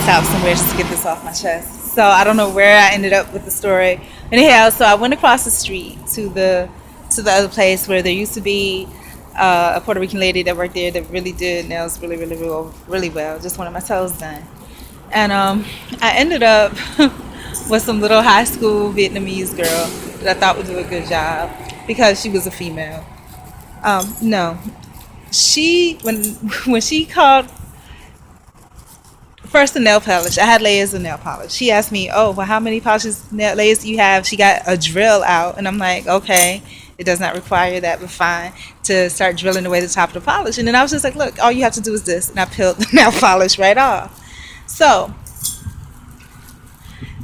stop somewhere just to get this off my chest. So I don't know where I ended up with the story. Anyhow, so I went across the street to the other place where there used to be a Puerto Rican lady that worked there that really did nails really well. Just wanted my toes done, and I ended up with some little high school Vietnamese girl that I thought would do a good job because she was a female. No, she when she called first the nail polish. I had layers of nail polish. She asked me, "Oh, well, how many layers do you have?" She got a drill out, and I'm like, "Okay, it does not require that, but fine." To start drilling away the top of the polish, and then I was just like, "Look, all you have to do is this," and I peeled the nail polish right off. So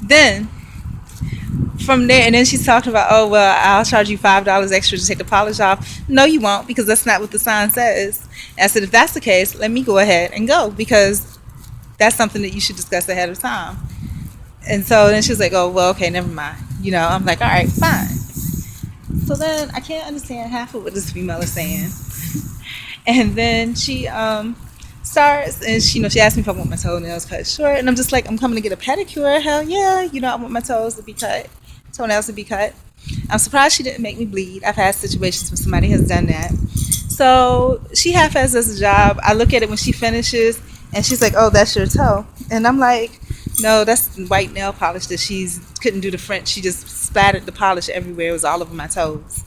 then from there, and then she's talking about, "Oh, well, I'll charge you $5 extra to take the polish off." No, you won't, because that's not what the sign says. And I said, if that's the case, let me go ahead and go, because that's something that you should discuss ahead of time. And so then she was like, "Oh, well, okay, never mind." I'm like, all right, fine. So then I can't understand half of what this female is saying. And then she starts, and she asked me if I want my toenails cut short. And I'm just like, I'm coming to get a pedicure. Hell yeah, I want my toes to be cut, toenails to be cut. I'm surprised she didn't make me bleed. I've had situations where somebody has done that. So she half-ass does the job. I look at it when she finishes, and she's like, "Oh, that's your toe." And I'm like, "No, that's white nail polish that she's couldn't do the French. She just splattered the polish everywhere. It was all over my toes."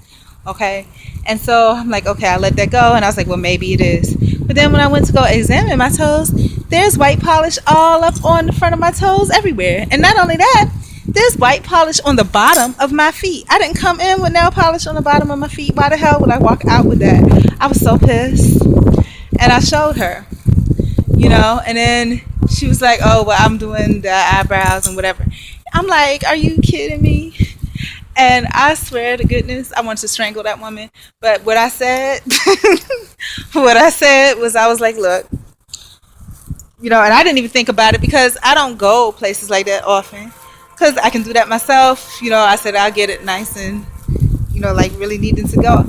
Okay? And so I'm like, okay, I let that go. And I was like, well, maybe it is. But then when I went to go examine my toes, there's white polish all up on the front of my toes everywhere. And not only that, there's white polish on the bottom of my feet. I didn't come in with nail polish on the bottom of my feet. Why the hell would I walk out with that? I was so pissed. And I showed her, and then she was like, "Oh, well, I'm doing the eyebrows and whatever." I'm like, "Are you kidding me?" And I swear to goodness, I wanted to strangle that woman. But what I said, was, I was like, "Look, and I didn't even think about it because I don't go places like that often, because I can do that myself. I said I'll get it nice and, like really needing to go.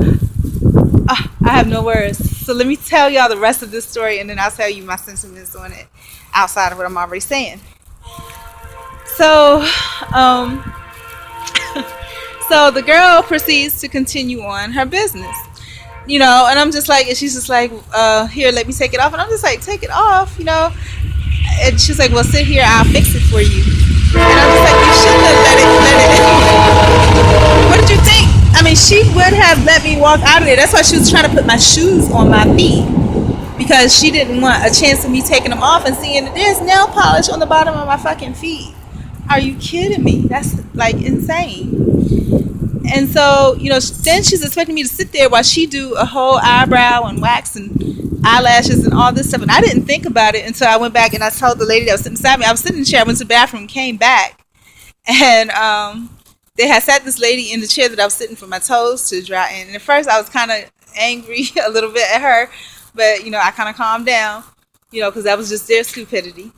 I have no words. So let me tell y'all the rest of this story, and then I'll tell you my sentiments on it outside of what I'm already saying. So, so the girl proceeds to continue on her business, and I'm just like, and she's just like, "Here, let me take it off." And I'm just like, "Take it off," And she's like, "Well, sit here, I'll fix it for you." And I'm just like, "You shouldn't have let it. What did you think? I mean, she would have let me walk out of there. That's why she was trying to put my shoes on my feet, because she didn't want a chance of me taking them off and seeing that there's nail polish on the bottom of my fucking feet. Are you kidding me? That's like insane. And so, then she's expecting me to sit there while she do a whole eyebrow and wax and eyelashes and all this stuff. And I didn't think about it until I went back and I told the lady that was sitting beside me. I was sitting in the chair, I went to the bathroom, came back, and they had sat this lady in the chair that I was sitting for my toes to dry in. And at first I was kind of angry a little bit at her, but, I kind of calmed down, because that was just their stupidity.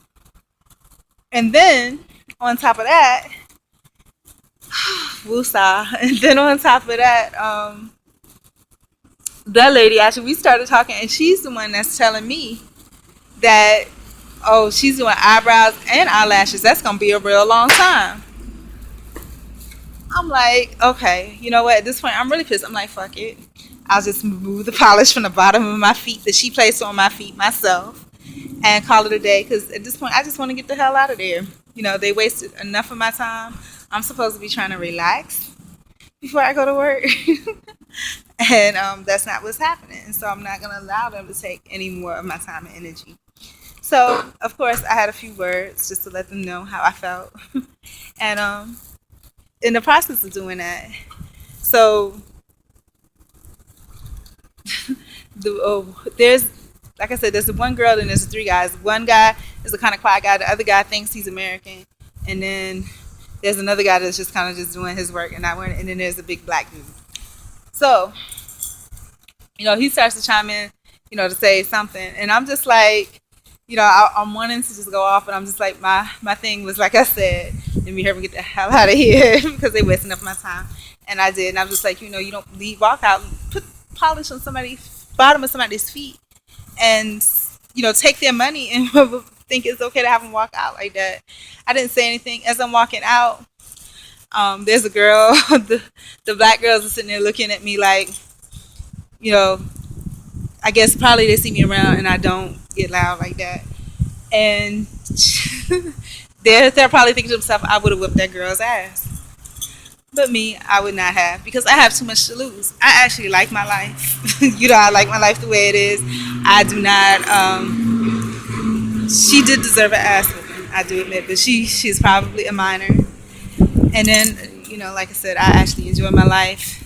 And then on top of that, woosah. And then on top of that, that lady, actually, we started talking, and she's the one that's telling me that, oh, she's doing eyebrows and eyelashes. That's going to be a real long time. I'm like, okay, you know what? At this point, I'm really pissed. I'm like, fuck it. I'll just remove the polish from the bottom of my feet that she placed on my feet myself and call it a day, because at this point, I just want to get the hell out of there. They wasted enough of my time. I'm supposed to be trying to relax before I go to work. And that's not what's happening. And so I'm not going to allow them to take any more of my time and energy. So, of course, I had a few words just to let them know how I felt. And in the process of doing that, so there's, like I said, there's the one girl and there's the three guys. One guy is a kind of quiet guy. The other guy thinks he's American. And then there's another guy that's just kind of just doing his work and not wearing it. And then there's a big black dude. So, he starts to chime in, to say something. And I'm just like, I'm wanting to just go off. And I'm just like, my thing was, like I said, let me hear me get the hell out of here because they wasting up my time. And I did. And I was just like, you don't walk out and put polish on somebody's bottom of somebody's feet and, take their money and think it's okay to have them walk out like that. I didn't say anything. As I'm walking out, there's a girl, the black girls are sitting there looking at me like, you know, I guess probably they see me around and I don't get loud like that. And they're probably thinking to themselves, I would have whipped that girl's ass. But me, I would not have because I have too much to lose. I actually like my life. I like my life the way it is. I do not. She did deserve an ass whooping, I do admit, but she's probably a minor. And then, like I said, I actually enjoy my life.